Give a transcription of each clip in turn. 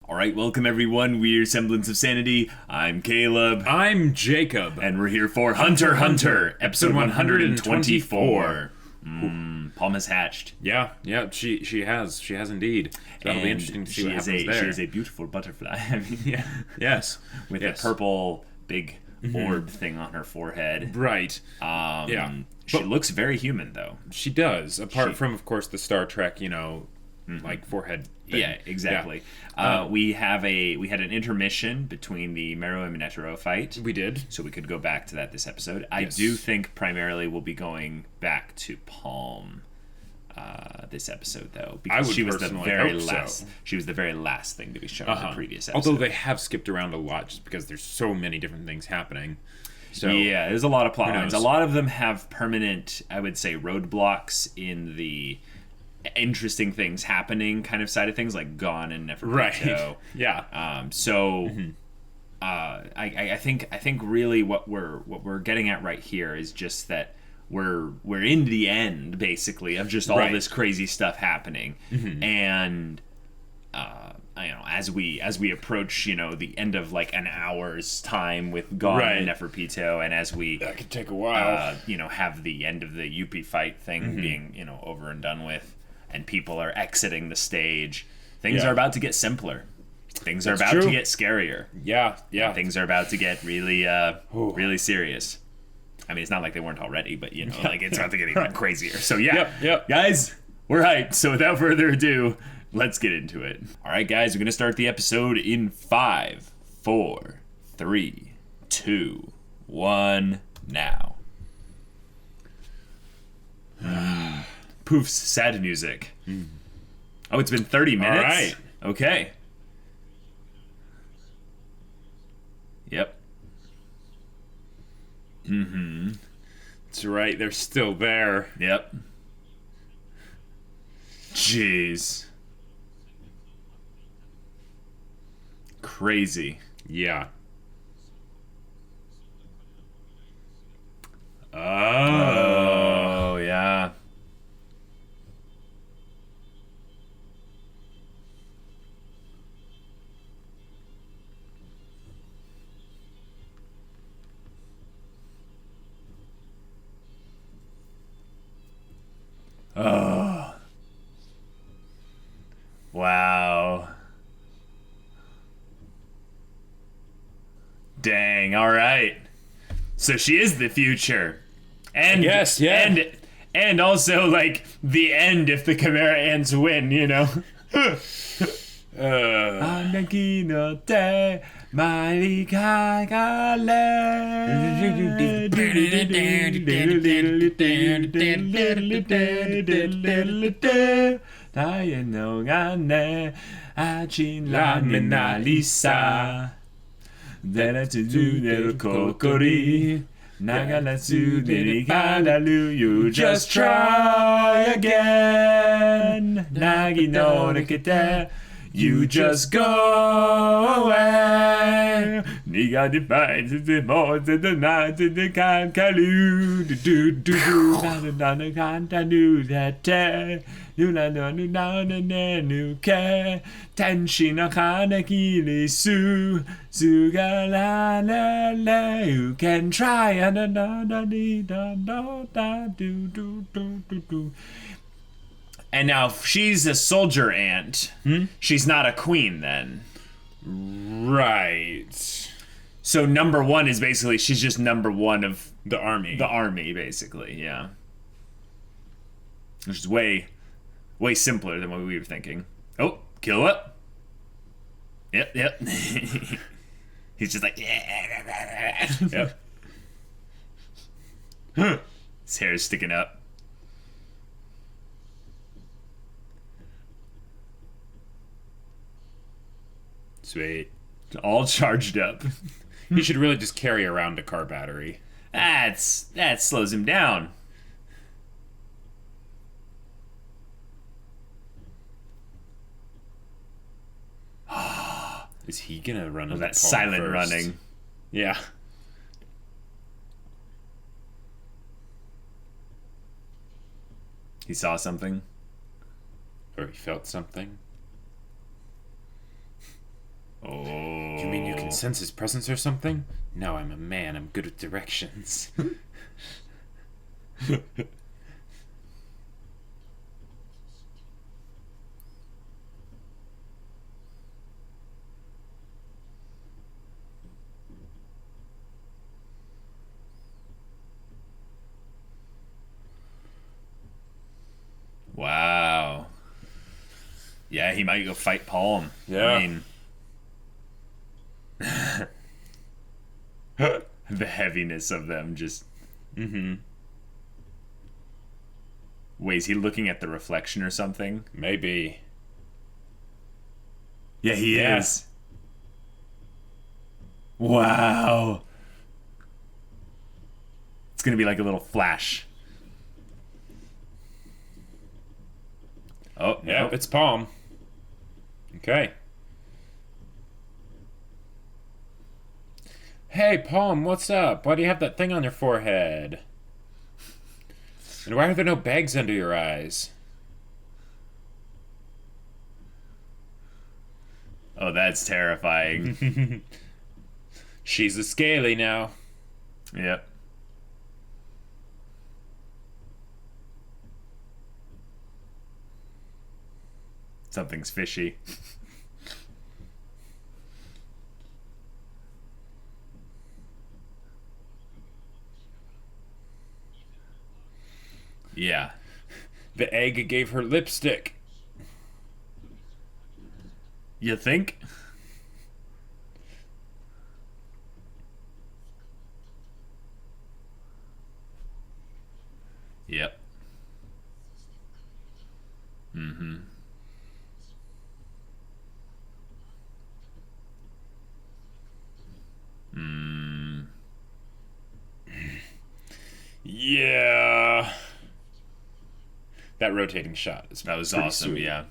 Alright, welcome everyone. We're Semblance of Sanity. I'm Caleb. I'm Jacob. And we're here for HunterxHunter, episode 124. Palm has hatched. Yeah, she has indeed. That'll be interesting to see what happens there. She is a beautiful butterfly. I mean, yeah. Yes. With a purple big orb thing on her forehead. Right. She looks very human, though. She does, apart from, of course, the Star Trek, like forehead thing. Yeah, exactly. Yeah. We had an intermission between the Meru and Minetaro fight. We did. So we could go back to that this episode. Yes. I do think primarily we'll be going back to Palm this episode, though, because she was the very last. So. She was the very last thing to be shown in the previous episode. Although they have skipped around a lot just because there's so many different things happening. So yeah, there's a lot of plot lines. A lot of them have permanent, I would say, roadblocks in the interesting things happening kind of side of things, like Gon and Nefertito. Right. Yeah. I think really what we're getting at right here is just that we're in the end, basically, of just all this crazy stuff happening, and as we approach the end of like an hour's time with Gon and Nefertito, and as we that could take a while, have the end of the Yuppie fight thing being over and done with, and people are exiting the stage, things are about to get simpler. Things are about to get scarier. Yeah. And things are about to get really really serious. I mean, it's not like they weren't already, but like it's about to get even crazier. So guys, we're hyped. So without further ado, let's get into it. All right, guys, we're gonna start the episode in 5, 4, 3, 2, 1, now. Poof's sad music. Oh, it's been 30 minutes? All right. Okay. Yep. That's right, they're still there. Yep. Jeez. Crazy. Yeah. Oh, yeah. Oh. Wow. Dang, all right. So she is the future. And yes, yeah. And also like the end if the Chimera Ants win, You just try again. Nagi no nekete. You just go away. Niga defines the more than the night to the can kalu. Do kanta nu that nu na no nu na ne nu ke. Tenshi na kana kili su. Suga la la la. You can try and da da da da da do do do do do. And now, if she's a soldier ant, she's not a queen then. Right. So number one is basically, she's just number one of the army. The army, basically, yeah. Which is way simpler than what we were thinking. Oh, Killua. Yep. He's just like, yeah. Yep. His hair is sticking up. Sweet. All charged up. He should really just carry around a car battery. That slows him down. Is he gonna run? That silent first? Running. Yeah. He saw something. Or he felt something. can sense his presence or something? Now I'm a man. I'm good with directions. Wow. Yeah, he might go fight Palm. Yeah. I mean, the heaviness of them just. Mm-hmm. Wait, is he looking at the reflection or something? Maybe. Yeah, he is. Wow. It's gonna be like a little flash. Oh, Yeah, nope. it's Palm. Okay. Hey, Palm, what's up? Why do you have that thing on your forehead? And why are there no bags under your eyes? Oh, that's terrifying. She's a scaly now. Yep. Something's fishy. Yeah. The egg gave her lipstick. You think? Yep. Mm-hmm. Mm. Yeah. That rotating shot is That was pretty awesome, sweet. yeah.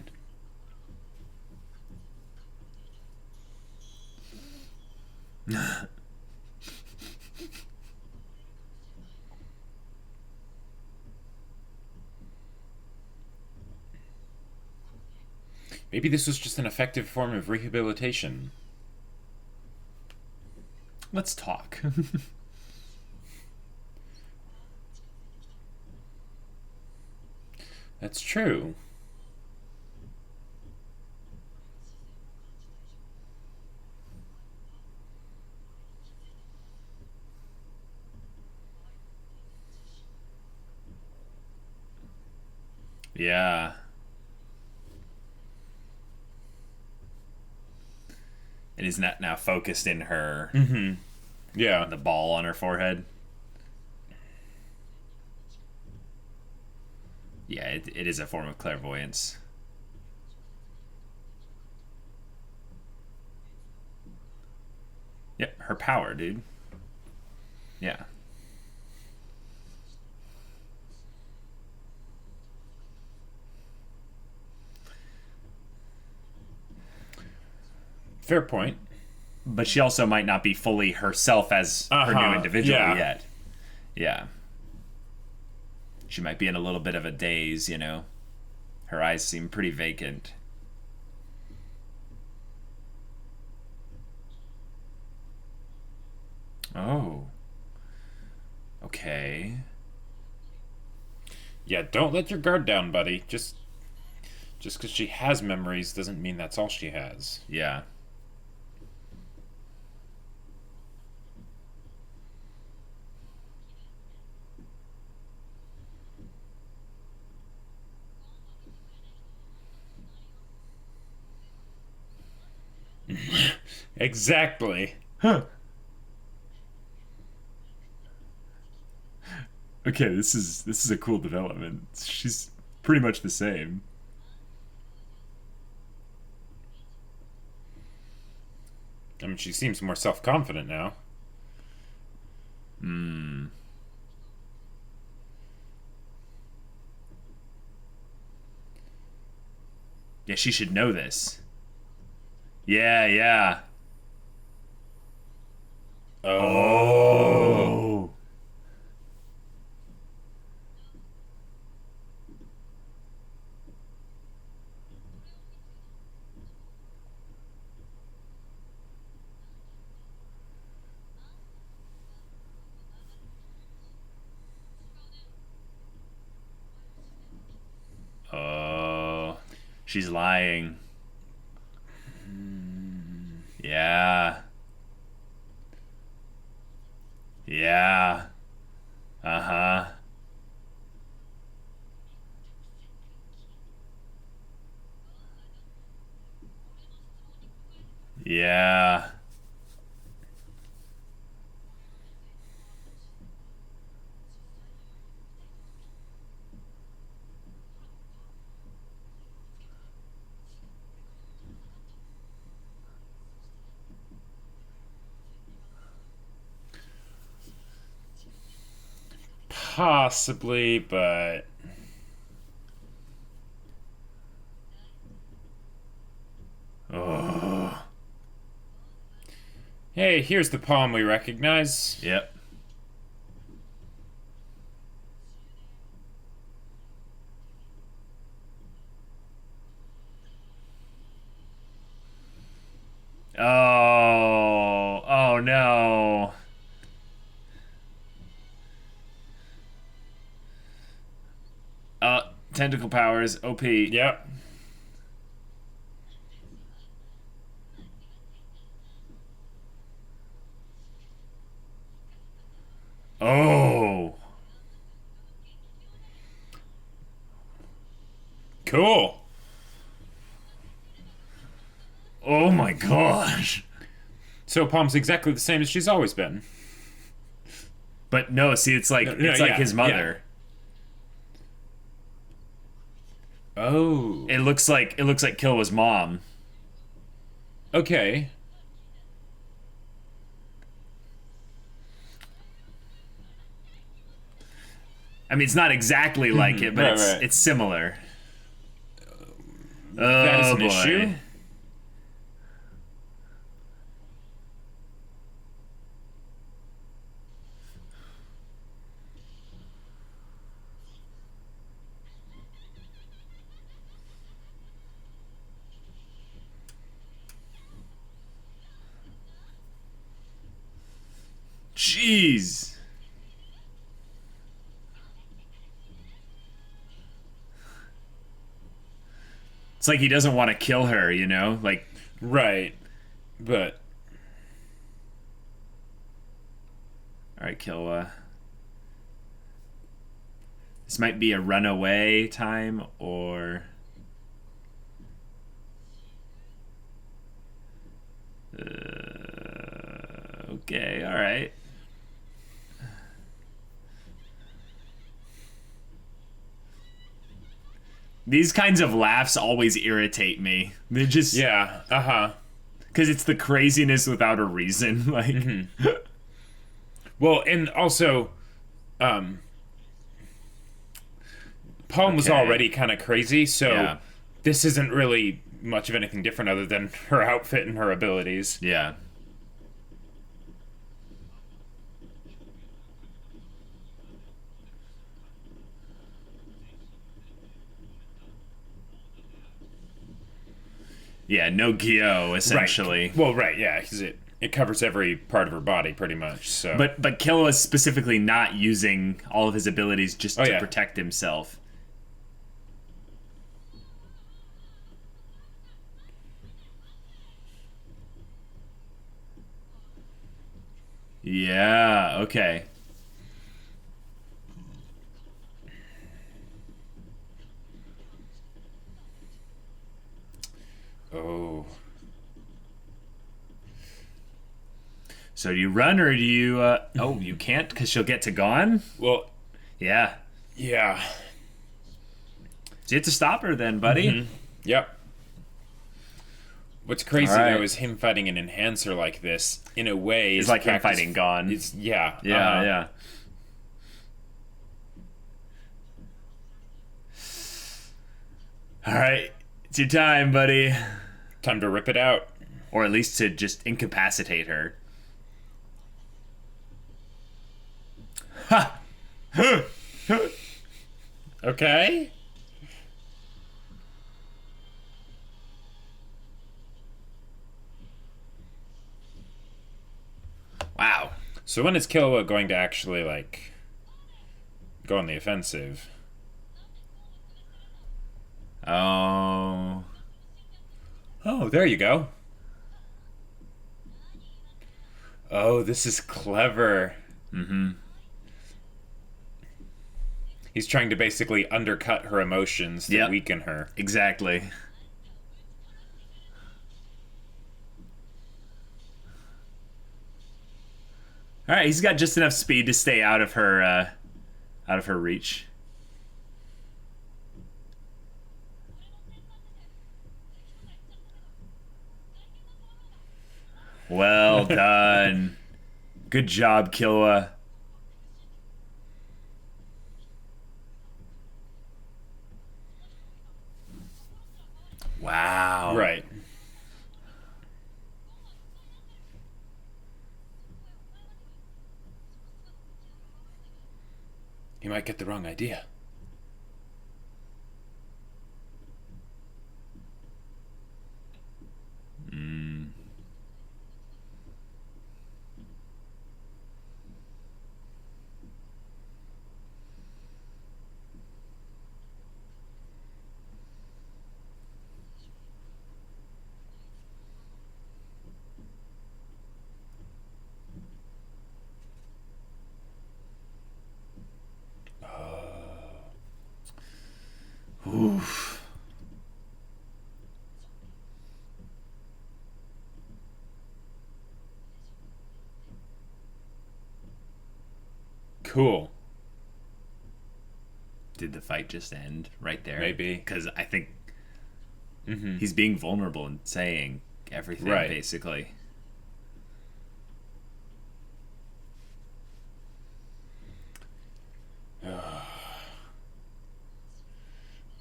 Maybe this was just an effective form of rehabilitation. Let's talk. That's true. Yeah. And is that now focused in her, Yeah. the ball on her forehead? Yeah, it is a form of clairvoyance. Yep, her power, dude. Yeah. Fair point. But she also might not be fully herself as her new individual yeah. yet. Yeah. She might be in a little bit of a daze, you know. Her eyes seem pretty vacant. Oh. Okay. Yeah, don't let your guard down, buddy. Just because she has memories doesn't mean that's all she has. Yeah. Exactly. Huh. Okay, this is a cool development. She's pretty much the same. I mean, she seems more self-confident now. Hmm. Yeah, she should know this. Yeah, yeah. Oh. She's lying. Yeah. Yeah. Uh-huh. Yeah. Possibly, but Oh. hey, here's the palm we recognize. Yep. Oh. Oh no. Tentacle powers, OP. Yep. Oh. Cool. Oh my gosh. So palm's exactly the same as she's always been. But no, see, it's like it's like yeah, his mother. Oh. It looks like Killua's mom. Okay. I mean, it's not exactly like it, but Right. it's similar. That is Oh an boy. issue. Jeez. It's like he doesn't want to kill her, you know? Like, Right. But all right, Killua. This might be a runaway time, or okay, all right. These kinds of laughs always irritate me. They just yeah, uh-huh. because it's the craziness without a reason. Like, Well, and also Palm was Okay. already kind of crazy, so Yeah. this isn't really much of anything different other than her outfit and her abilities. yeah. Yeah, no Gyo, essentially. Right. Well, right, yeah, because it covers every part of her body pretty much. So, But Killua is specifically not using all of his abilities just Oh, to yeah. protect himself. Yeah, okay. oh, So do you run or do you oh, you can't cuz she'll get to Gon? well, Yeah. yeah, So you have to stop her then, buddy. yep. What's crazy All right. though is him fighting an enhancer like this. In a way, It's is like him practice- fighting Gon. It's yeah, Yeah, uh-huh. yeah. All right. It's your time, buddy. Time to rip it out. Or at least to just incapacitate her. Ha! Okay. Wow. So when is Killua going to actually like go on the offensive? Oh. Oh, there you go. Oh, this is clever. Mm-hmm. He's trying to basically undercut her emotions to Yep. weaken her. Exactly. All right, he's got just enough speed to stay out of her reach. Well done. Good job, Killua. Wow. Right. He might get the wrong idea. Mm. Oof. Cool. Did the fight just end right there? Maybe. Because I think Mm-hmm. he's being vulnerable and saying everything, Right. basically.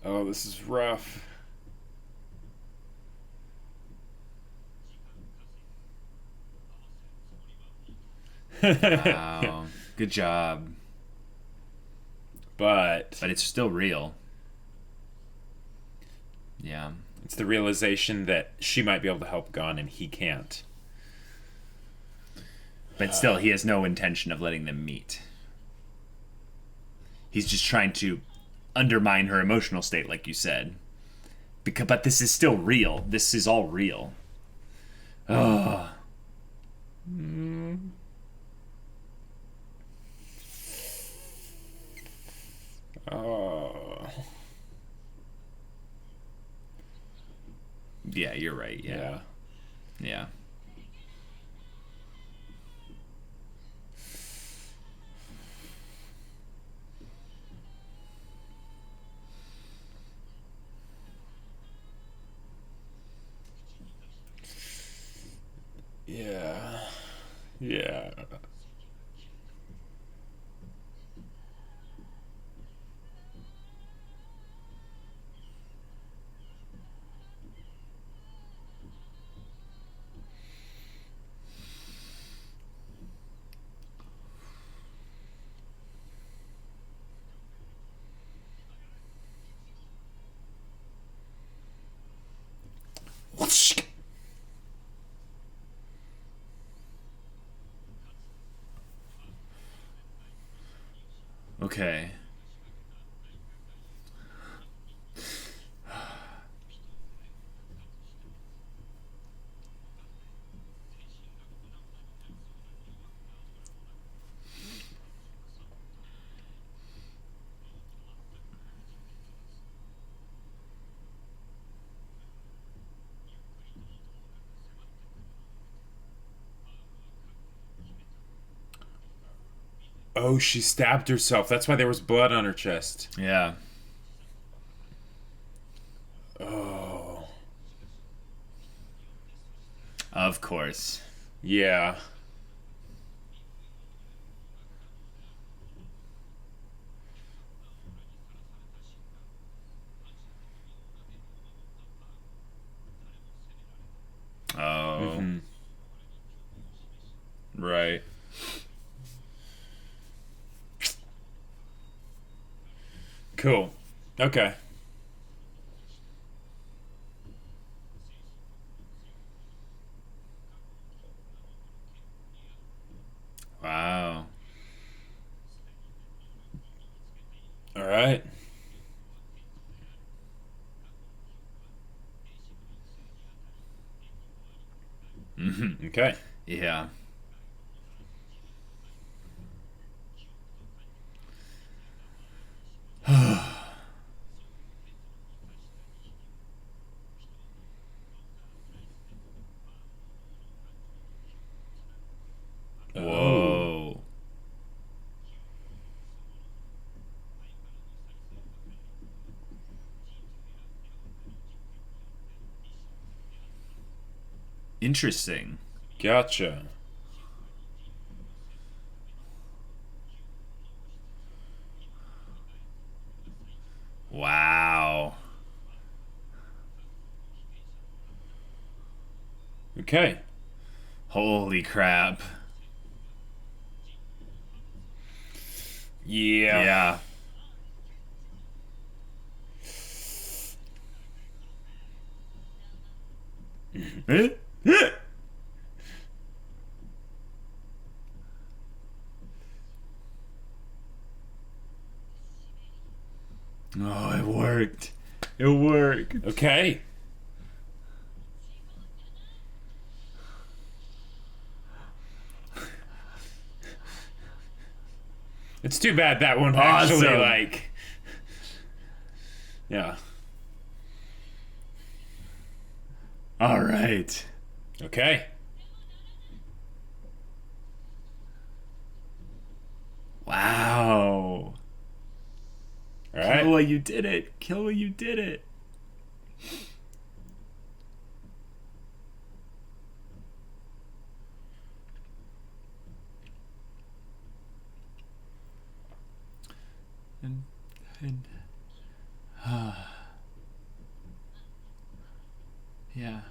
Oh, this is rough. Wow. Good job. But But it's still real. Yeah. it's the realization that she might be able to help Gon and he can't. But still, he has no intention of letting them meet. He's just trying to undermine her emotional state, like you said. But this is still real. This is all real. Oh. Oh. Yeah, you're right. Yeah. Yeah. Yeah. Yeah. Okay. Oh, she stabbed herself. That's why there was blood on her chest. Yeah. Oh. Of course. Yeah. Oh. Mhm. Right. Cool. Okay. Wow. All right. Okay. Yeah. Whoa. Interesting. Gotcha. Wow. Okay. Holy crap. Yeah. Yeah. Oh, it worked. It worked. Okay. It's too bad that one actually, Awesome. like... Yeah. All right. Okay. Wow. All right. Killua, you did it. Killua, you did it. And yeah.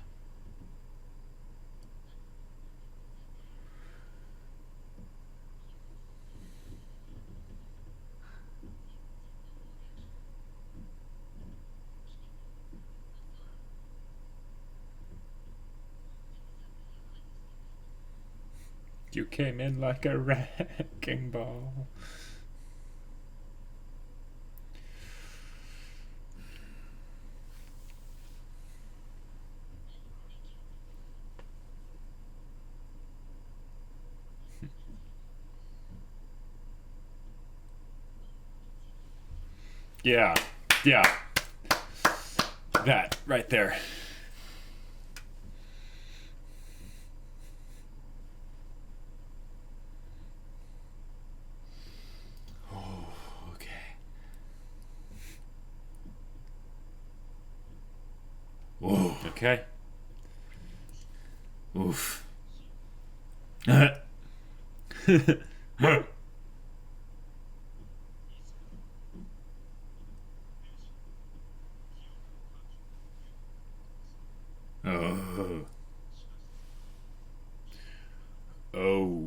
You came in like a wrecking ball. Yeah. Yeah. That right there. Okay. Whoa. Okay. Oof. Oh. Oh.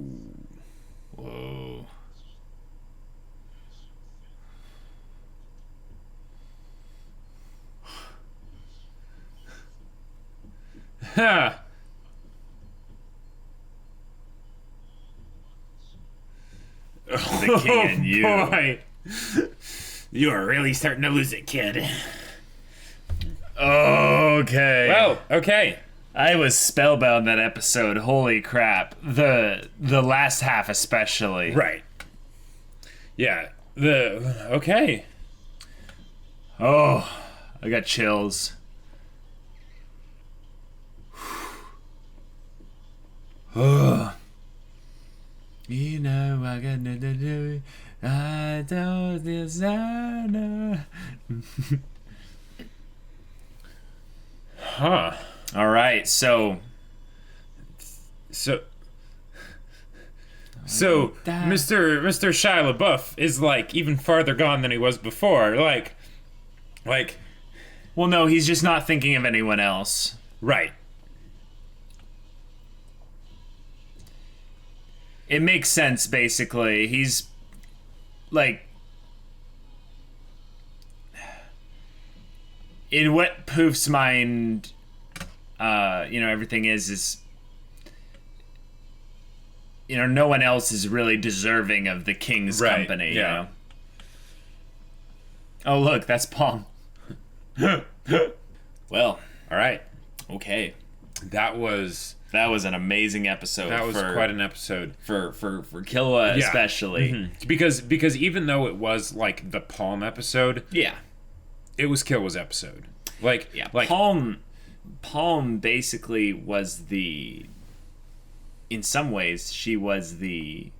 Whoa. Ha! The king and you. Boy. You are really starting to lose it, kid. Okay. Well, okay. I was spellbound that episode. Holy crap. The last half especially. Right. Yeah. Okay. Oh, I got chills. Oh. You know I got to do. I don't design. Huh. All right, so So that- Mr. Shia LaBeouf is like even farther gone than he was before. Like well, no, he's just not thinking of anyone else. right. It makes sense, basically. He's like, in what Poof's mind, everything is, no one else is really deserving of the king's Right, company. yeah. You know? Oh, look, that's Palm. Well, all right. Okay. That was That was an amazing episode. That was quite an episode for Killua, especially because even though it was like the Palm episode, it was Killua's episode. Like Palm basically was in some ways she was the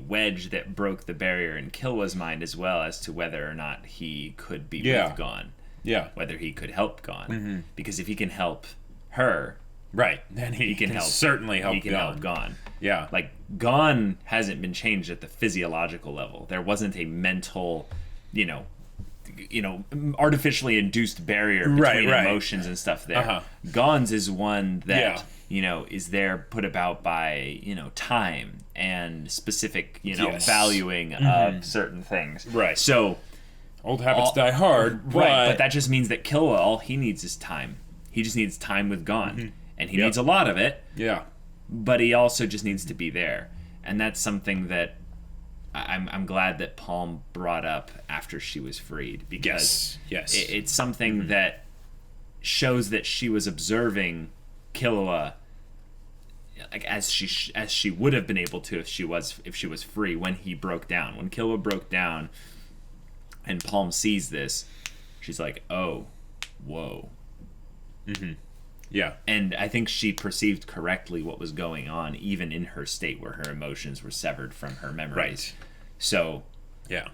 wedge that broke the barrier in Killua's mind as well as to whether or not he could be with Gon. Yeah. Whether he could help Gon. Because if he can help her, right, then he can certainly help Gon. Yeah. Like, Gon hasn't been changed at the physiological level. There wasn't a mental, artificially induced barrier between emotions and stuff there. Gon's is one that is there put about by time and specific valuing of certain things. Right. So old habits die hard. But that just means that Killua, all he needs is time. He just needs time with Gon, and he needs a lot of it. Yeah. But he also just needs to be there, and that's something that I'm glad that Palm brought up after she was freed, because it's something that shows that she was observing Killua, like as she would have been able to if she was free when he broke down. When Killua broke down, and Palm sees this, she's like, "Oh, whoa." Yeah. And I think she perceived correctly what was going on, even in her state where her emotions were severed from her memories. Right. So, and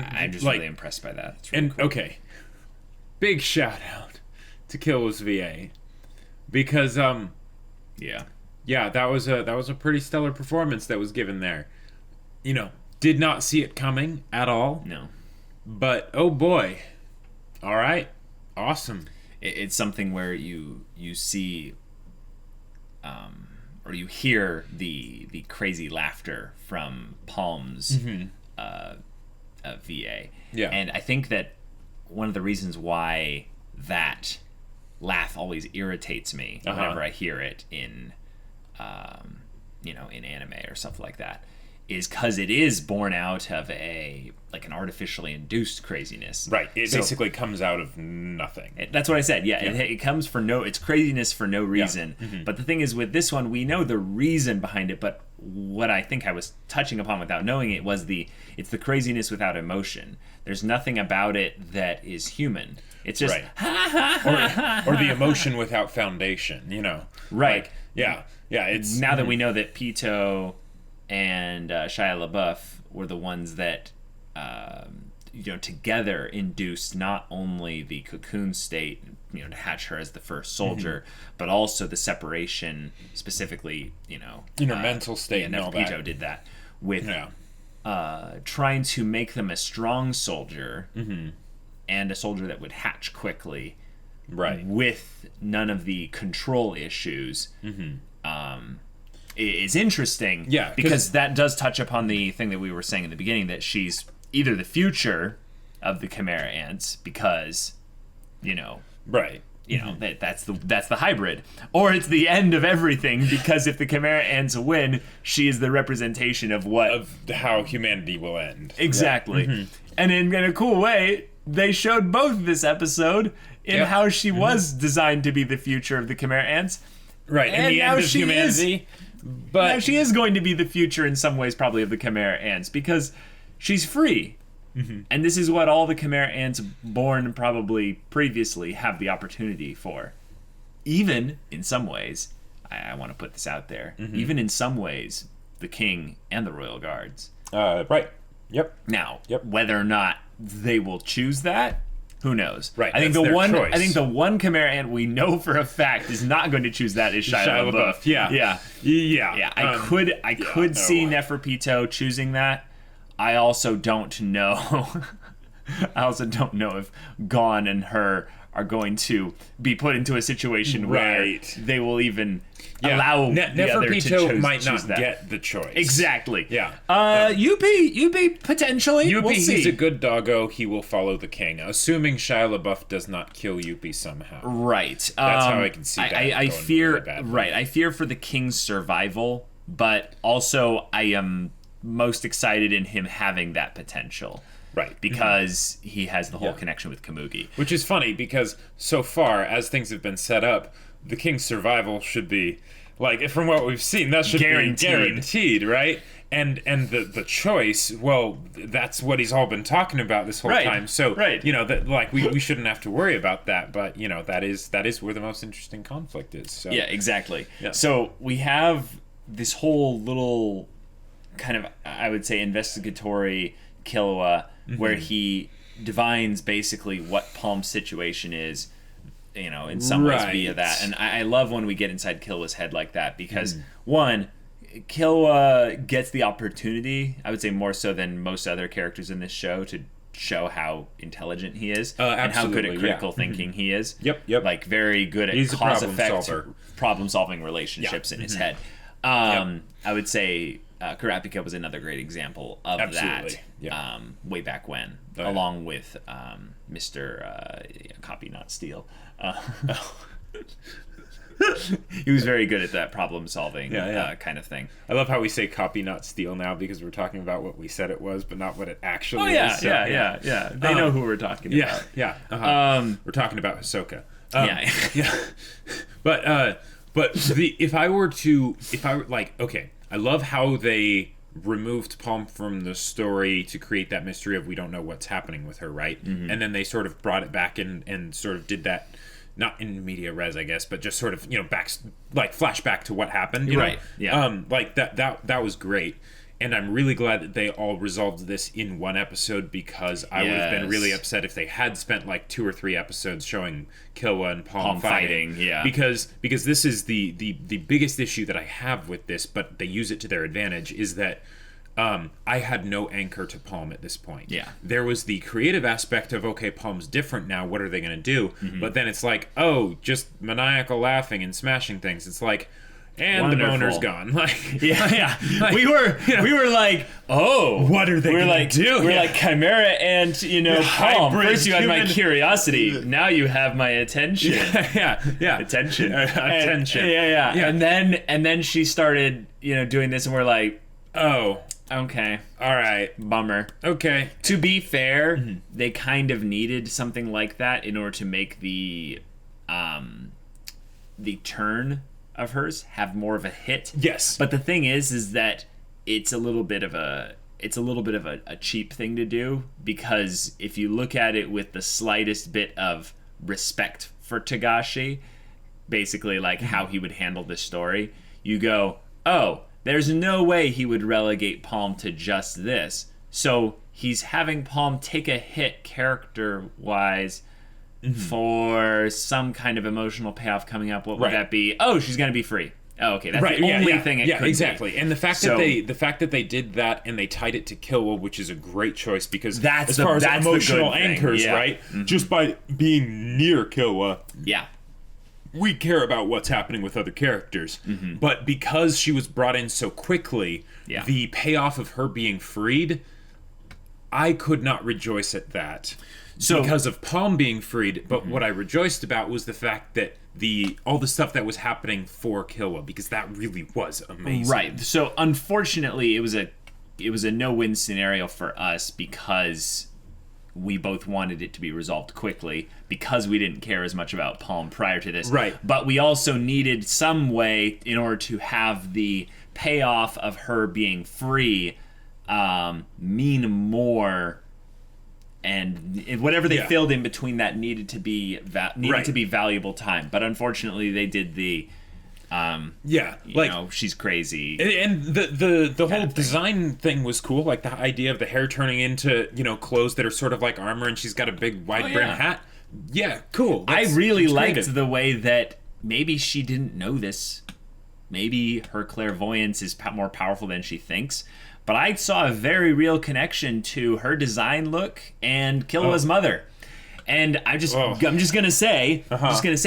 I'm just really impressed by that. It's really cool. Okay, big shout out to Killua's VA, because that was a pretty stellar performance that was given there. Did not see it coming at all. No. But oh boy, all right, awesome. It's something where you see, or you hear the crazy laughter from Palm's VA. Yeah. And I think that one of the reasons why that laugh always irritates me whenever I hear it in anime or stuff like that, is because it is born out of an artificially induced craziness. Right. It basically comes out of nothing. That's what I said. Yeah. It comes for it's craziness for no reason. Yeah. But the thing is, with this one, we know the reason behind it. But what I think I was touching upon without knowing it was it's the craziness without emotion. There's nothing about it that is human. It's just or the emotion without foundation. Right. It's now that we know that Pito and Shia LaBeouf were the ones that together induced not only the cocoon state, to hatch her as the first soldier, but also the separation, specifically, inner mental state, and all that. Pito did that with trying to make them a strong soldier and a soldier that would hatch quickly, right, with none of the control issues. Is interesting, because that does touch upon the thing that we were saying in the beginning, that she's either the future of the Chimera Ants, because that's the hybrid, or it's the end of everything, because if the Chimera Ants win, she is the representation of how humanity will end. Exactly. And in a cool way, they showed both this episode in how she was designed to be the future of the Chimera Ants. Right, and the end of humanity. But now she is going to be the future in some ways, probably, of the Chimera Ants, because she's free. And this is what all the Chimera Ants born probably previously have the opportunity for. Even, in some ways, I want to put this out there, even in some ways, the king and the royal guards. Right. Yep. Now, whether or not they will choose that, who knows? Right. I think the one Chimera Ant we know for a fact is not going to choose that is Shia LaBeouf. Yeah. I could see Neferpito choosing that. I also don't know. If Gon and her are going to be put into a situation where they will even allow the other to choose, might not that. Get the choice. Exactly. Yeah. UP potentially. UP, we'll see. He's a good doggo. He will follow the king, assuming Shia LaBeouf does not kill UP somehow. Right. That's how I can see that. I fear. Really badly. Right. I fear for the king's survival, but also I am most excited in him having that potential. Right. Because he has the whole connection with Komugi. Which is funny, because so far, as things have been set up, the king's survival should be, like, from what we've seen, that should be guaranteed, right? And the choice, well, that's what he's all been talking about this whole time. So, you know, that, like, we shouldn't have to worry about that. But, you know, that is where the most interesting conflict is. So. Yeah, exactly. Yeah. So we have this whole little kind of, I would say, investigatory Killua, where he divines basically what Palm's situation is, you know, in some ways via that. And I love when we get inside Killua's head like that, because one, Killua gets the opportunity, I would say more so than most other characters in this show, to show how intelligent he is and how good at critical thinking he is. Yep. Like, very good at cause-effect problem-solving relationships in his head. I would say Kurapika was another great example of that way back when, along with Mr. Copy Not Steal. He was very good at that problem-solving kind of thing. I love how we say copy not steal now, because we're talking about what we said it was, but not what it actually is. So, yeah. They know who we're talking about. We're talking about Hisoka. But if I were okay, I love how they removed Palm from the story to create that mystery of we don't know what's happening with her, right? And then they sort of brought it back and sort of did that, not in media res, I guess, but just sort of, you know, flashback to what happened, you know? Yeah. Like that was great. And I'm really glad that they all resolved this in one episode, because I would have been really upset if they had spent like 2 or 3 episodes showing Killua and Palm fighting. Yeah. Because this is the biggest issue that I have with this, but they use it to their advantage, is that I had no anchor to Palm at this point. Yeah. There was the creative aspect of, okay, Palm's different now, what are they going to do? But then it's like, oh, just maniacal laughing and smashing things. It's like, and wonderful. The boner's gone. Like, like, we were like, oh, what are they going to do? We're like Chimera and, you know, Palm. First you had my curiosity, now you have my attention. Attention. Attention. And then she started, you know, doing this, and we're like, oh, okay, all right, bummer. Okay. To be fair, they kind of needed something like that in order to make the turn of hers have more of a hit. Yes. But the thing is that it's a little bit of a cheap thing to do, because if you look at it with the slightest bit of respect for Togashi, basically like how he would handle this story, you go, oh, there's no way he would relegate Palm to just this. So he's having Palm take a hit character-wise for some kind of emotional payoff coming up. What would that be? Oh, she's going to be free. Oh, okay, that's the only thing it could exactly. be. And the fact that they did that and they tied it to Killua, which is a great choice, because that's as far as emotional anchors, right? Just by being near Killua, we care about what's happening with other characters. But because she was brought in so quickly, the payoff of her being freed, I could not rejoice at that. So, because of Palm being freed, but what I rejoiced about was the fact that all the stuff that was happening for Killua, because that really was amazing. Right. So unfortunately, it was a no-win scenario for us, because we both wanted it to be resolved quickly, because we didn't care as much about Palm prior to this. Right. But we also needed some way in order to have the payoff of her being free mean more. And whatever they filled in between that needed to be valuable time. But unfortunately, they did the you know, she's crazy. And the whole design thing was cool, like the idea of the hair turning into, you know, clothes that are sort of like armor, and she's got a big wide brim hat. Yeah, cool. I really liked the way that maybe she didn't know this. Maybe her clairvoyance is more powerful than she thinks. But I saw a very real connection to her design look and Killua's mother. And I'm just gonna say,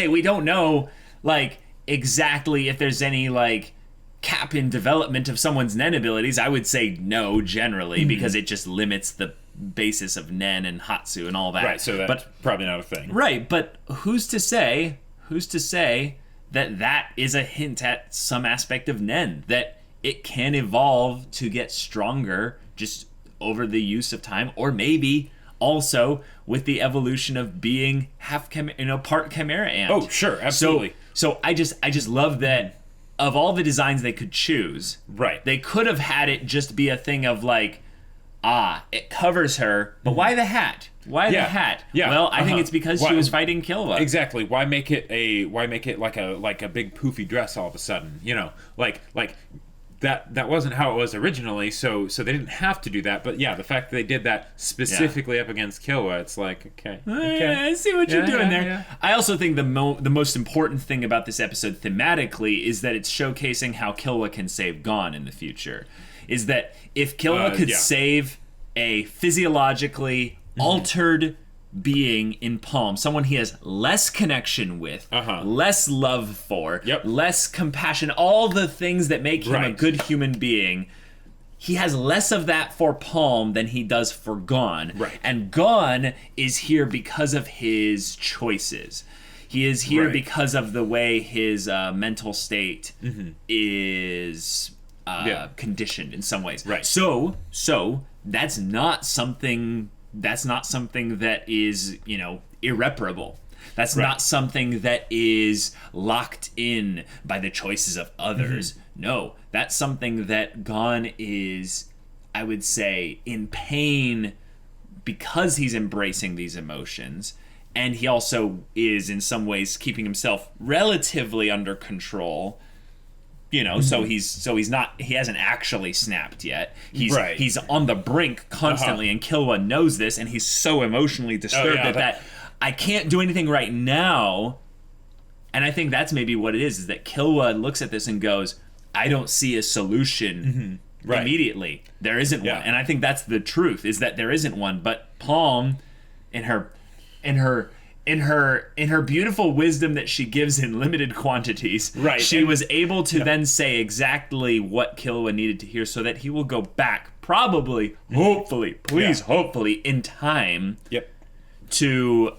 we don't know, like, exactly if there's any, like, cap in development of someone's Nen abilities. I would say no, generally, because it just limits the basis of Nen and Hatsu and all that. Right, so that's probably not a thing. Right, but who's to say that is a hint at some aspect of Nen, that it can evolve to get stronger just over the use of time, or maybe also with the evolution of being part Chimera ant. Oh, sure, absolutely. So I just love that of all the designs they could choose, Right. they could have had it just be a thing of like, it covers her, but why the hat? Why the hat? Yeah. Well, I think it's because Why- she was fighting Killua. Exactly. Why make it like a big poofy dress all of a sudden? You know, like that wasn't how it was originally. So they didn't have to do that. But yeah, the fact that they did that specifically up against Killua, it's like okay. I see what you're doing there. Yeah. I also think the most important thing about this episode thematically is that it's showcasing how Killua can save Gon in the future. Is that if Killua could save a physiologically altered being in Palm, someone he has less connection with, less love for, less compassion, all the things that make him a good human being, he has less of that for Palm than he does for Gon. Right. And Gon is here because of his choices. He is here because of the way his mental state is conditioned in some ways. Right. So that's not something that is, irreparable. That's not something that is locked in by the choices of others. No, that's something that Gon is, I would say, in pain because he's embracing these emotions. And he also is, in some ways, keeping himself relatively under control. So he hasn't actually snapped yet. He's on the brink constantly, and Killua knows this, and he's so emotionally disturbed that I can't do anything right now. And I think that's maybe what it is that Killua looks at this and goes, I don't see a solution immediately. There isn't one. And I think that's the truth, is that there isn't one. But Palm, in her beautiful wisdom that she gives in limited quantities, she was able to then say exactly what Killua needed to hear so that he will go back, probably, hopefully, hopefully, in time to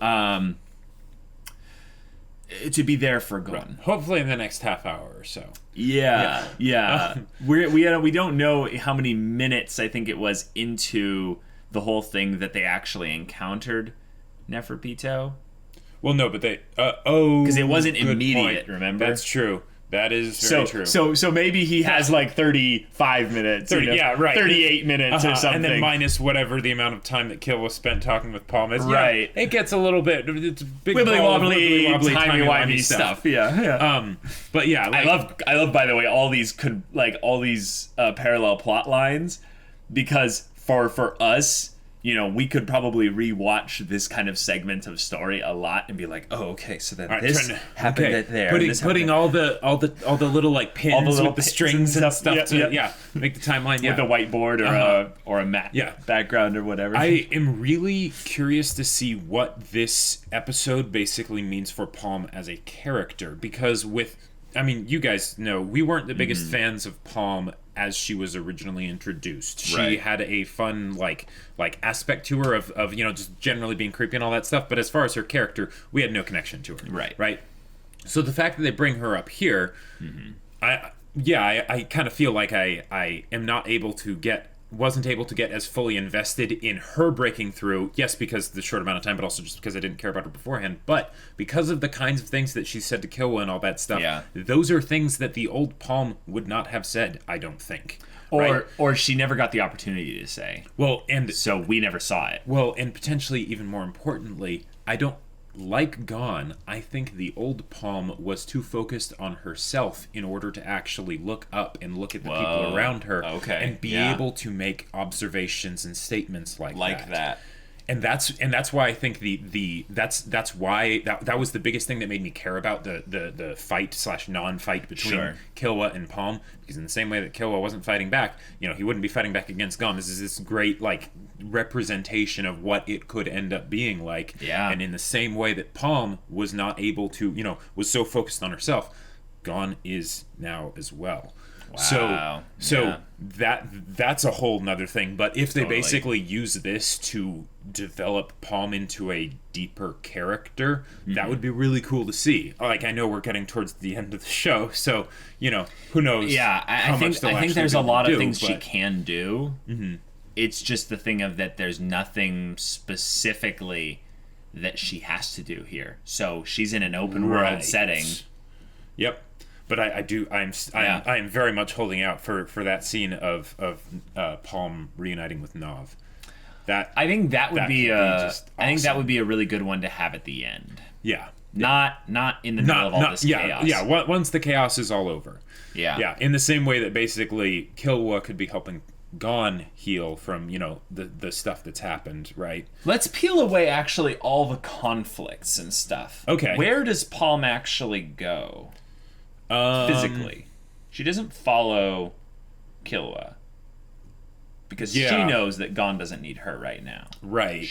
be there for Gon. Hopefully in the next half hour or so. Yeah. We don't know how many minutes, I think it was, into the whole thing that they actually encountered Neferpito. Well, no, but they... because it wasn't immediate, remember? That's true. That is very true. So maybe he has like 35 minutes. 38 minutes or something. And then minus whatever the amount of time that Killua spent talking with Palm is. Right. Yeah, it gets a little bit... It's big wibbly-wobbly, timey-wimey stuff. Yeah. But yeah. I love, by the way, all these parallel plot lines, because for us... we could probably rewatch this kind of segment of story a lot and be like, oh, okay, so then this happened there. Putting all the little like pins with the strings and stuff make the timeline with a whiteboard or a matte background or whatever. I am really curious to see what this episode basically means for Palm as a character, because you guys know we weren't the biggest fans of Palm as she was originally introduced. She had a fun like aspect to her of just generally being creepy and all that stuff, but as far as her character, we had no connection to her. Right. So the fact that they bring her up here, I kind of feel like I am not able to wasn't able to get as fully invested in her breaking through. Yes, because of the short amount of time, but also just because I didn't care about her beforehand. But because of the kinds of things that she said to Killua and all that stuff, those are things that the old Palm would not have said, I don't think. Or she never got the opportunity to say. Well, and so we never saw it. Well, and potentially even more importantly, I don't like Gon. I think the old Palm was too focused on herself in order to actually look up and look at the people around her and be able to make observations and statements like that. And that's why I think that's why that was the biggest thing that made me care about the fight / non-fight between Killua and Palm, because in the same way that Killua wasn't fighting back, he wouldn't be fighting back against Gon. This is this great representation of what it could end up being like. And in the same way that Palm was not able to, was so focused on herself, Gon is now as well. Wow. So that's a whole nother thing. But if they basically use this to develop Palm into a deeper character, that would be really cool to see. Like, I know we're getting towards the end of the show, so who knows? Yeah, I think there's a lot of things she can do. It's just the thing of that there's nothing specifically that she has to do here. So she's in an open world setting. Yep. But I am very much holding out for that scene of Palm reuniting with Nav. I think that would be just I think that awesome. would be a really good one to have at the end. Yeah. Not in the middle of all this chaos. Yeah, once the chaos is all over. Yeah. Yeah, in the same way that basically Killua could be helping Gon heal from, the stuff that's happened, right? Let's peel away actually all the conflicts and stuff. Okay. Where does Palm actually go? Physically. She doesn't follow Killua. Because she knows that Gon doesn't need her right now. Right.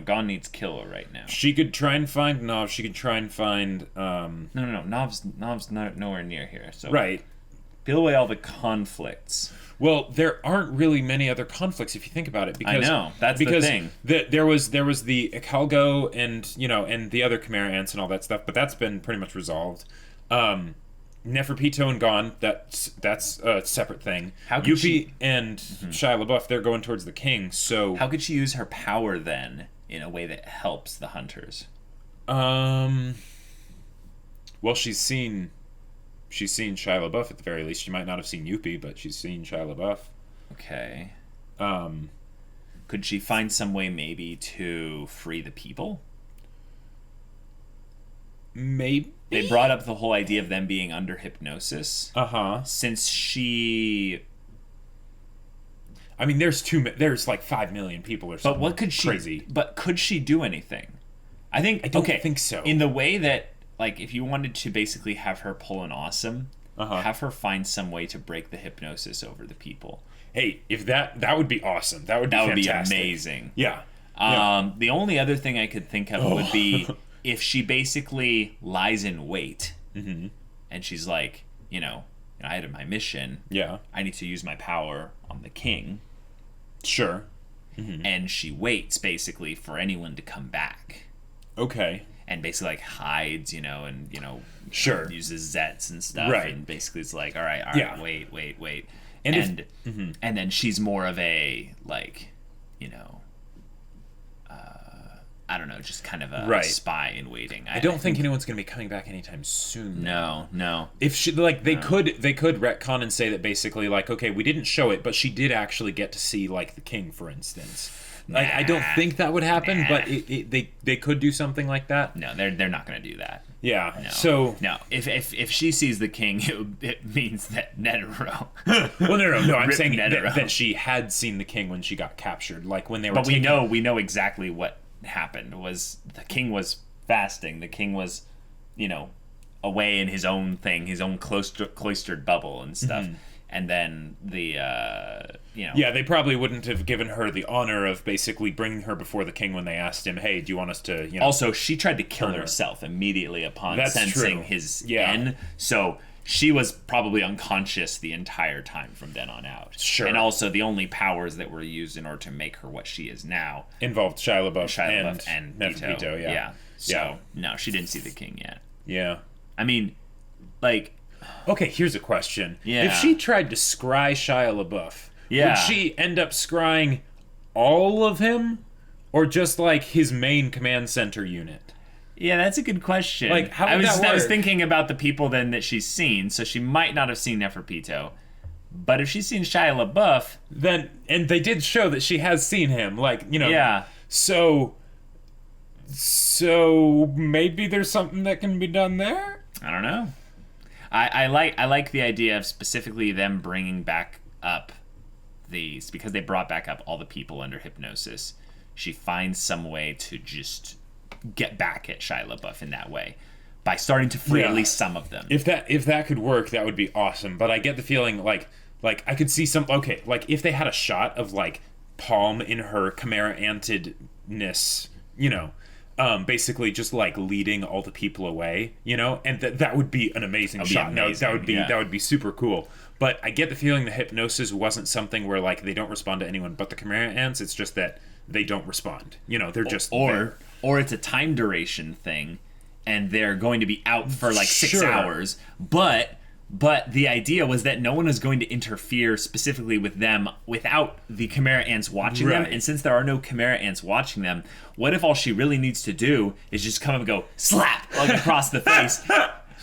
Gon needs Killua right now. She could try and find Nav. She could try and find... No. Nav's not nowhere near here. So Right. peel away all the conflicts. Well, there aren't really many other conflicts if you think about it. Because, I know. That's the thing. There was the Ikalgo and the other Chimera ants and all that stuff, but that's been pretty much resolved. Neferpito and Gon, that's a separate thing. How could Yuppie and Shia LaBeouf, they're going towards the king, so... How could she use her power then in a way that helps the hunters? Well, she's seen Shia LaBeouf at the very least. She might not have seen Yuppie, but she's seen Shia LaBeouf. Okay. Could she find some way maybe to free the people? Maybe. They brought up the whole idea of them being under hypnosis. Uh-huh. Since she... I mean, there's like 5 million people or something. But what could she... Crazy. But could she do anything? I don't think so. In the way that, like, if you wanted to basically have her pull an awesome, have her find some way to break the hypnosis over the people. Hey, if that would be awesome. That would be fantastic. Amazing. Yeah. The only other thing I could think of would be if she basically lies in wait, and she's like, I had my mission. Yeah. I need to use my power on the king. Sure. And she waits basically for anyone to come back. Okay. And basically like hides, and Sure. uses Zets and stuff. Right. And basically it's like, all right, Yeah. wait. And And then she's more of a like, I don't know, just kind of a spy in waiting. I don't think anyone's going to be coming back anytime soon. No. If she they could retcon and say that basically like, okay, we didn't show it, but she did actually get to see like the king, for instance. Like I don't think that would happen, but they could do something like that. No, they're not going to do that. Yeah. No. So no, if she sees the king, it means that Netero. Well, no. I'm saying Netero. that she had seen the king when she got captured, like when they were. But we know exactly what happened. Was the king was fasting. The king was, away in his own thing, his own cloistered bubble and stuff. And then the Yeah, they probably wouldn't have given her the honor of basically bringing her before the king when they asked him, "Hey, do you want us to?" Also, she tried to kill herself immediately upon sensing his end. So she was probably unconscious the entire time from then on out. Sure. And also, the only powers that were used in order to make her what she is now involved Shia LaBeouf and Neferpito. Yeah. So no, she didn't see the king yet. Yeah. I mean, like. Okay, here's a question. Yeah. If she tried to scry Shia LaBeouf, Yeah. would she end up scrying all of him, or just like his main command center unit? Yeah, that's a good question. Like, how would that I was work? thinking about the people then that she's seen, so she might not have seen Neferpito. But if she's seen Shia LaBeouf, Then, and they did show that she has seen him, like, yeah. So maybe there's something that can be done there? I don't know. I like the idea of specifically them bringing back up these, because they brought back up all the people under hypnosis. She finds some way to just get back at Shia LaBeouf in that way by starting to free at least some of them. If that could work, that would be awesome. But I get the feeling like I could see some. Okay, like if they had a shot of like Palm in her Chimera antedness, basically just like leading all the people away, and that would be an amazing shot. That would be super cool. But I get the feeling the hypnosis wasn't something where like they don't respond to anyone but the Chimera ants. It's just that they don't respond. They're just there. Or it's a time duration thing, and they're going to be out for like 6 Sure. hours. But the idea was that no one is going to interfere specifically with them without the Chimera ants watching them. Right. And since there are no Chimera ants watching them, what if all she really needs to do is just come and go slap like across the face,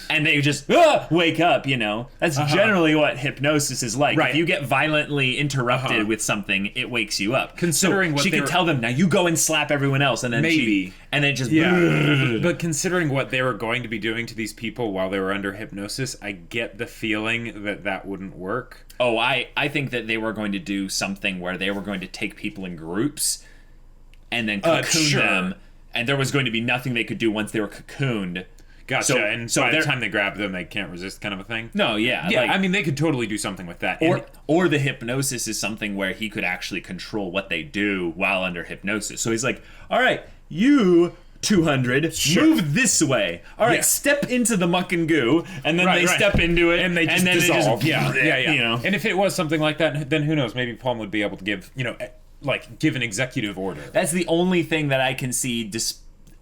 and they just wake up, you know. That's generally what hypnosis is like. Right. If you get violently interrupted with something, it wakes you up. Considering so what she they could were- tell them, now you go and slap everyone else, and then Maybe. and then just Yeah, but considering what they were going to be doing to these people while they were under hypnosis, I get the feeling that that wouldn't work. Oh, I think that they were going to do something where they were going to take people in groups and then cocoon them, and there was going to be nothing they could do once they were cocooned. Gotcha. So- and so by the they're- time they grab them, they can't resist, kind of a thing. No, yeah. Yeah, like, I mean, they could totally do something with that. or the hypnosis is something where he could actually control what they do while under hypnosis. So he's like, all right, you 200, move this way. All right, Yeah. step into the muck and goo, and then Right, they right. step into it, and they just then dissolve. It just, yeah. You know. And if it was something like that, then who knows? Maybe Palm would be able to give, give an executive order. That's the only thing that I can see,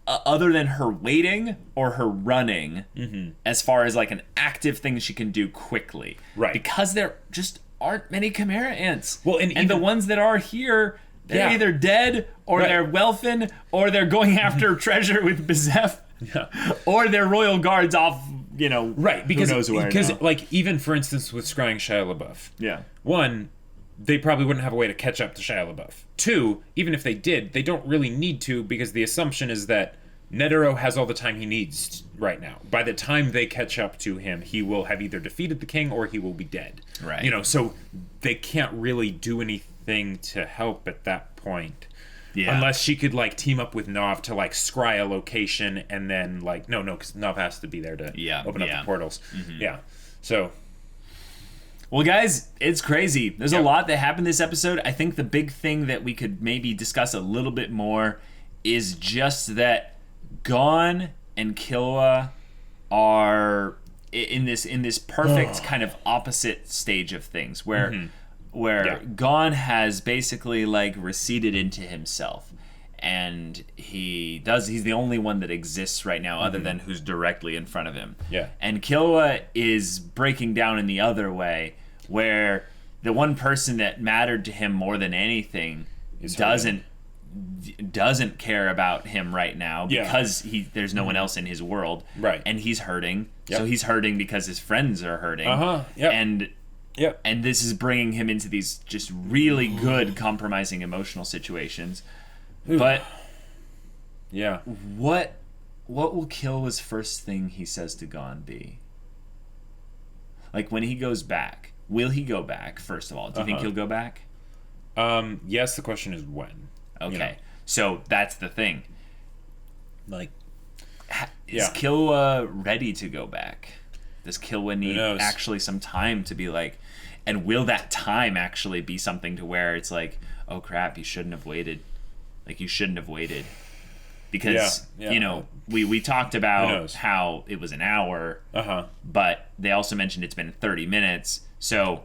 other than her waiting or her running, as far as like an active thing she can do quickly. Right. Because there just aren't many Chimera ants. Well, and the even- ones that are here, they're Yeah. either dead, or Right. they're Welfin, or they're going after treasure with Bezef, or they're royal guards off, Right, because who knows where now. like even for instance with scrying Shia LaBeouf, Yeah. one, they probably wouldn't have a way to catch up to Shia LaBeouf. Two, even if they did, they don't really need to because the assumption is that Netero has all the time he needs right now. By the time they catch up to him, he will have either defeated the king or he will be dead. Right. So they can't really do anything to help at that point. Yeah. Unless she could team up with Nov to scry a location and then no, because Nov has to be there to open up the portals. Yeah. So Well, guys, it's crazy. There's a Yep. lot that happened this episode. I think the big thing that we could maybe discuss a little bit more is just that Gon and Killua are in this perfect kind of opposite stage of things, where Yeah. Gon has basically receded into himself, and he's the only one that exists right now other than who's directly in front of him. Yeah. And Killua is breaking down in the other way, where the one person that mattered to him more than anything doesn't care about him right now because there's no one else in his world. Right. And he's hurting. Yep. So he's hurting because his friends are hurting. Yep. And this is bringing him into these just really good compromising emotional situations. But yeah. what will Killua's first thing he says to Gon be? When he goes back, will he go back, first of all? Do you think he'll go back? Yes, the question is when. Okay. So that's the thing. Is Yeah. Killua ready to go back? Does Killua need knows? actually some time to be and will that time actually be something to where it's oh crap, you shouldn't have waited. You shouldn't have waited. Because, Yeah. we talked about knows? how it was an hour, but they also mentioned it's been 30 minutes. So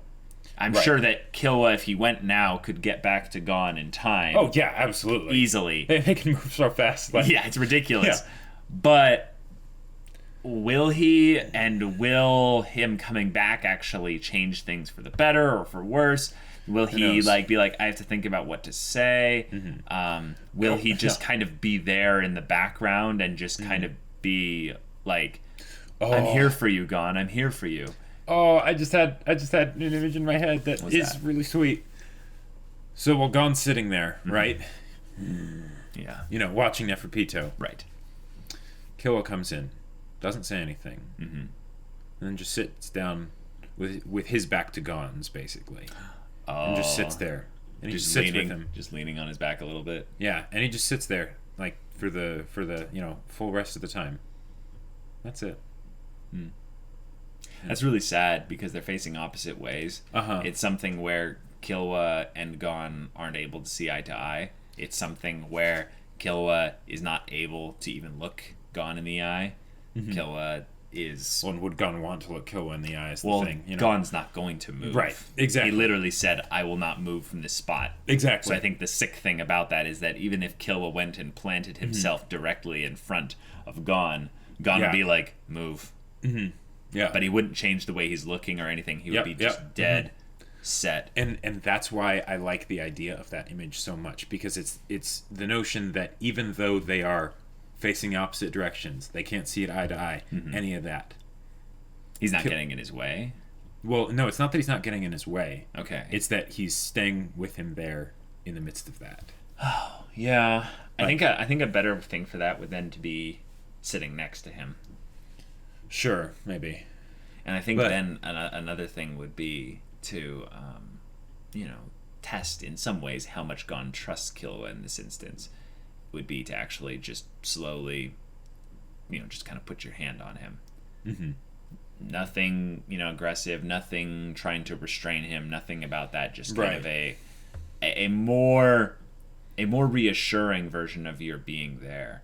I'm Right. sure that Killua, if he went now, could get back to Gon in time. Oh yeah, absolutely. Easily. They can move so fast. Yeah, it's ridiculous. Yeah. But will he, and will him coming back actually change things for the better or for worse? Will he knows? be I have to think about what to say? Will he just kind of be there in the background and just kind of be I'm here for you, Gon. I'm here for you. Oh, I just had an image in my head that What's is that? really sweet. So while Gon's sitting there, right? Yeah. Watching Neferpito, Right. Killua comes in, doesn't say anything, and then just sits down with his back to Gon's, basically, and just sits there, and he just sits with him. Just leaning on his back a little bit. Yeah, and he just sits there for the full rest of the time. That's it. That's really sad because they're facing opposite ways. Uh-huh. It's something where Killua and Gon aren't able to see eye to eye. It's something where Killua is not able to even look Gon in the eye. Killua is... Well, and would Gon want to look Killua in the eye is the Well, thing. Gon's not going to move. Right, exactly. He literally said, I will not move from this spot. Exactly. So I think the sick thing about that is that even if Killua went and planted himself directly in front of Gon would be move. Yeah. But he wouldn't change the way he's looking or anything. He would be just dead set. And that's why I like the idea of that image so much, because it's the notion that even though they are facing opposite directions, they can't see it eye to eye, any of that. He's not getting in his way. Well, no, it's not that he's not getting in his way. Okay. It's that he's staying with him there in the midst of that. Yeah. I think a better thing for that would then to be sitting next to him. Sure, maybe. And I think then another thing would be to, test in some ways how much Gon trusts Killua in this instance. Would be to actually just slowly, just kind of put your hand on him. Mm-hmm. Nothing, aggressive, nothing trying to restrain him, nothing about that. Just kind of a more reassuring version of your being there,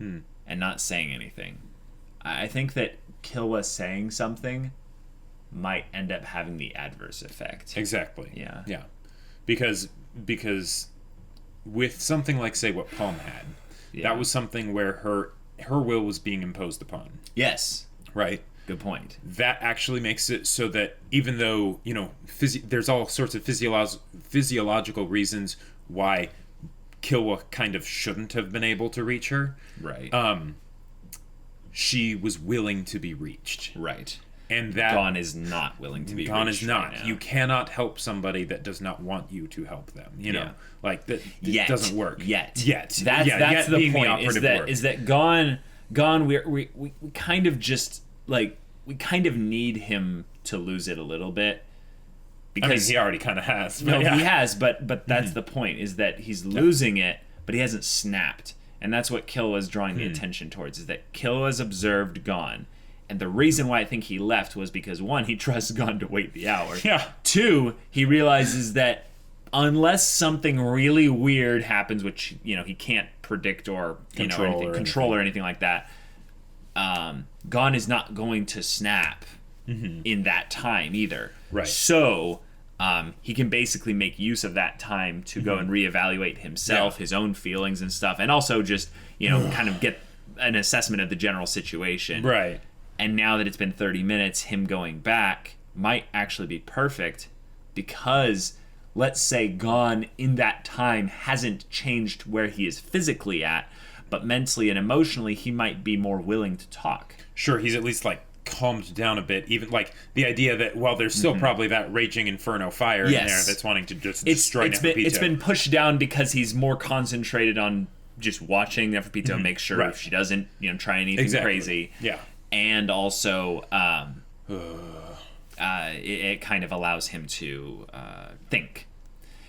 and not saying anything. I think that Killua saying something might end up having the adverse effect. Exactly. Yeah. Because with something like, say, what Palm had, that was something where her will was being imposed upon. Yes. Right. Good point. That actually makes it so that even though, there's all sorts of physiological reasons why Killua kind of shouldn't have been able to reach her. Right. She was willing to be reached. Right. And that Gon is not willing to be Gon reached is not. right now. You cannot help somebody that does not want you to help them. Like that Yet. doesn't work. Yet. That's That's the being point. operative word. Is that Gon we kind of just like we kind of need him to lose it a little bit. Because he already kind of has. No, he has, but that's the point, is that he's losing it, but he hasn't snapped. And that's what Killua's drawing the attention towards, is that Killua's observed Gon. And the reason why I think he left was because, one, he trusts Gon to wait the hour. Yeah. Two, he realizes that unless something really weird happens, which, he can't predict or control or anything like that, Gon is not going to snap in that time either. Right. So he can basically make use of that time to go and reevaluate himself, his own feelings and stuff, and also just, kind of get an assessment of the general situation. Right. And now that it's been 30 minutes, him going back might actually be perfect, because let's say Gon in that time hasn't changed where he is physically at, but mentally and emotionally he might be more willing to talk. Sure, he's at least calmed down a bit. Even the idea that there's still probably that raging inferno fire in there that's wanting to just destroy Neferpitou. It's been pushed down because he's more concentrated on just watching Neferpitou and make sure if she doesn't try anything crazy. Yeah. And also it kind of allows him to think.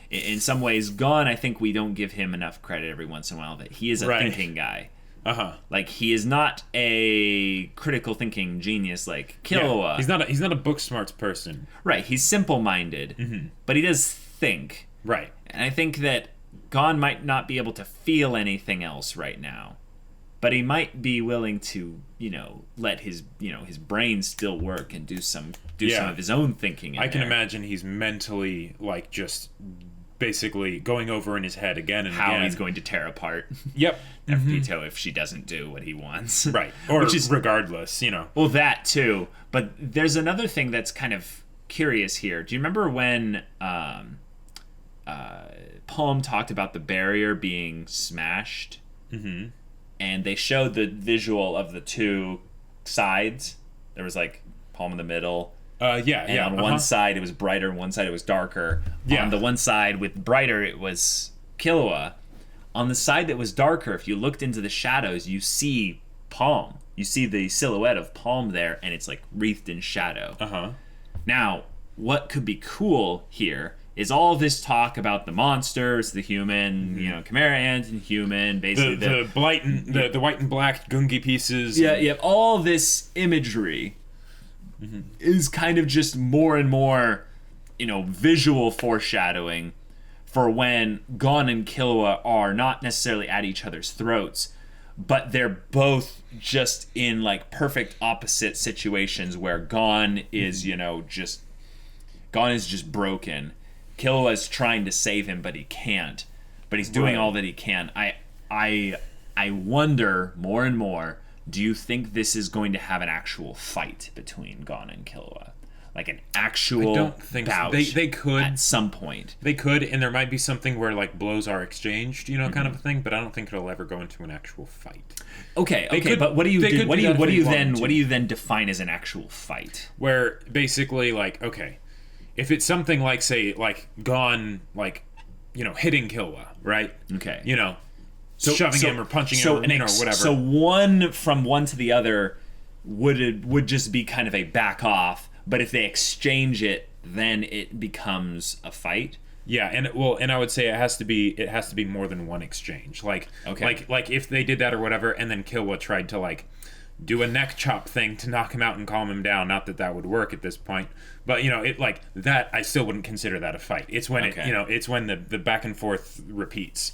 In some ways, Gon, I think we don't give him enough credit every once in a while that he is a thinking guy. Like, he is not a critical thinking genius like Killua. Yeah. He's not a book smarts person. Right, he's simple-minded, but he does think. Right. And I think that Gon might not be able to feel anything else right now, but he might be willing to, let his brain still work and do some of his own thinking. I can imagine he's mentally just basically going over in his head again and how again he's going to tear apart. Yep. Neferpitou if she doesn't do what he wants. Right. Or regardless, Well, that too. But there's another thing that's kind of curious here. Do you remember when Palm talked about the barrier being smashed? Mm-hmm. And they showed the visual of the two sides. There was Palm in the middle. And on one side it was brighter, and one side it was darker. Yeah. On the one side with brighter it was Killua. On the side that was darker, if you looked into the shadows, you see Palm. You see the silhouette of Palm there, and it's wreathed in shadow. Now, what could be cool here is all this talk about the monsters, the human, Chimera ant and human, basically the white and black Gungi pieces. Yeah, you have all this imagery is kind of just more and more, visual foreshadowing for when Gon and Killua are not necessarily at each other's throats, but they're both just in perfect opposite situations where Gon is, Gon is just broken. Killua is trying to save him, but he can't. But he's doing all that he can. I wonder more and more, do you think this is going to have an actual fight between Gon and Killua? an actual I don't think bout so. They could at some point. They could, and there might be something where like blows are exchanged, you know, kind of a thing. But I don't think it'll ever go into an actual fight. Okay, could- but what do you they do? could What do do you that what if do they you then wanted what to. do you then define as an actual fight? Where basically, like, okay, if it's something like, say, like Gon, like, you know, hitting Killua, right? Okay. You know, shoving him or punching him, or, you know, whatever. So one from one to the other would just be kind of a back off, but if they exchange it, then it becomes a fight. Yeah, and I would say it has to be more than one exchange. Like, Okay. like if they did that or whatever, and then Killua tried to like do a neck chop thing to knock him out and calm him down. Not that that would work at this point, but you know, it like that. I still wouldn't consider that a fight. It's when Okay. it, you know, it's when the back and forth repeats.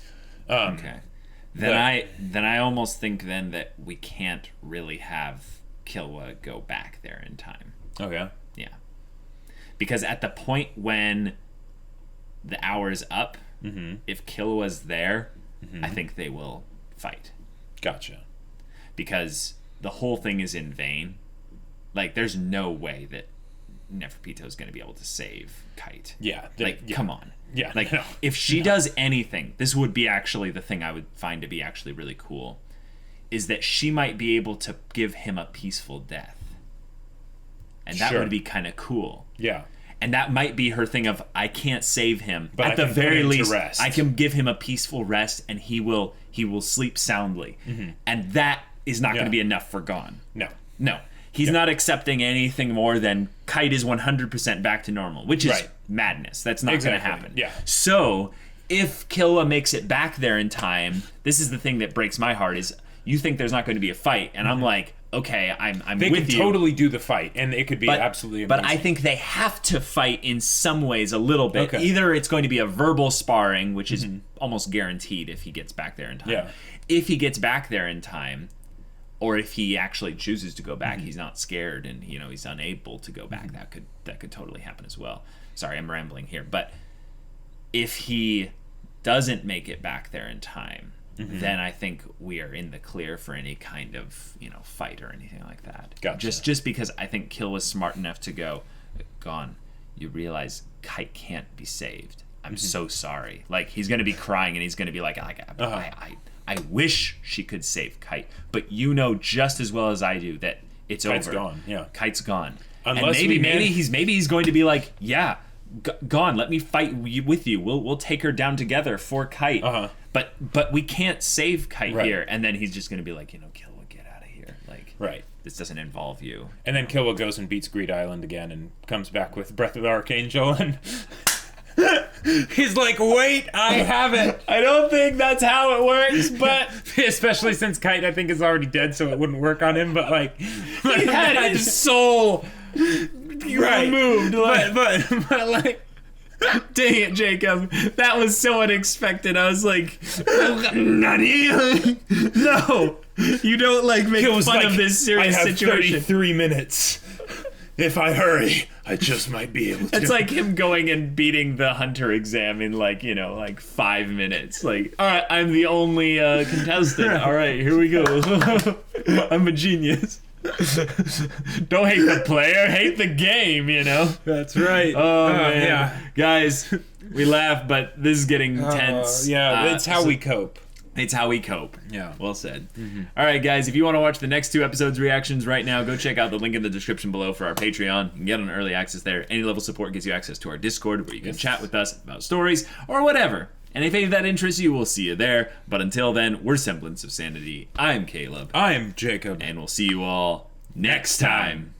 Okay. Then I almost think then that we can't really have Killua go back there in time. Oh yeah. Yeah. Because at the point when the hour's up, if Killua's there, I think they will fight. Gotcha. Because the whole thing is in vain. Like, there's no way that Neferpito's going to be able to save Kite. Yeah. Like, yeah. come on. Yeah. Like, no. if she does anything, this would be actually the thing I would find to be actually really cool, is that she might be able to give him a peaceful death. And that Sure. would be kind of cool. Yeah. And that might be her thing of, I can't save him, But at I the can put very him to least rest. I can give him a peaceful rest, and he will sleep soundly. And that is not going Yeah. to be enough for Gon. No. He's not accepting anything more than Kite is 100% back to normal, which is Right. madness. That's not going to Exactly. happen. Yeah. So if Killua makes it back there in time, this is the thing that breaks my heart, is you think there's not going to be a fight, and I'm like, okay, I'm They with could you. totally do the fight, and it could be absolutely amazing. But I think they have to fight in some ways a little bit. Okay. Either it's going to be a verbal sparring, which is almost guaranteed if he gets back there in time. Yeah. If he gets back there in time, or if he actually chooses to go back, he's not scared and he's unable to go back. That could totally happen as well. Sorry, I'm rambling here. But if he doesn't make it back there in time, then I think we are in the clear for any kind of fight or anything like that. Gotcha. Just because I think Kill was smart enough to go, Gon, you realize Kite can't be saved. I'm so sorry. Like, he's gonna be crying and he's gonna be like, I wish she could save Kite, but you know just as well as I do that it's Kite's over. gone, yeah. Kite's gone. Unless and we maybe he's going to be like, yeah, Gon, let me fight with you. We'll take her down together for Kite. But we can't save Kite Right. here. And then he's just going to be like, Killua, get out of here. Like, Right. this doesn't involve you. And then Killua goes and beats Greed Island again and comes back with Breath of the Archangel, and he's like, wait, I have it. I don't think that's how it works, but Especially since Kite, I think, is already dead, so it wouldn't work on him, but like, he had his soul removed. Like, but like, dang it, Jacob. That was so unexpected. I was like, Nani? No. You don't make Kill's fun like, of this serious I have situation. 33 minutes. If I hurry, I just might be able to. It's like him going and beating the hunter exam in 5 minutes. Like, all right, I'm the only contestant. All right, here we go. I'm a genius. Don't hate the player, hate the game, That's right. Oh, man. Yeah. Guys, we laugh, but this is getting tense. Yeah, it's how so- we cope. It's how we cope. Yeah. Well said. All right, guys, if you want to watch the next 2 episodes' reactions right now, go check out the link in the description below for our Patreon. You can get on early access there. Any level support gives you access to our Discord, where you can chat with us about stories or whatever. And if any of that interests you, we'll see you there. But until then, we're Semblance of Sanity. I'm Caleb. I'm Jacob. And we'll see you all next time.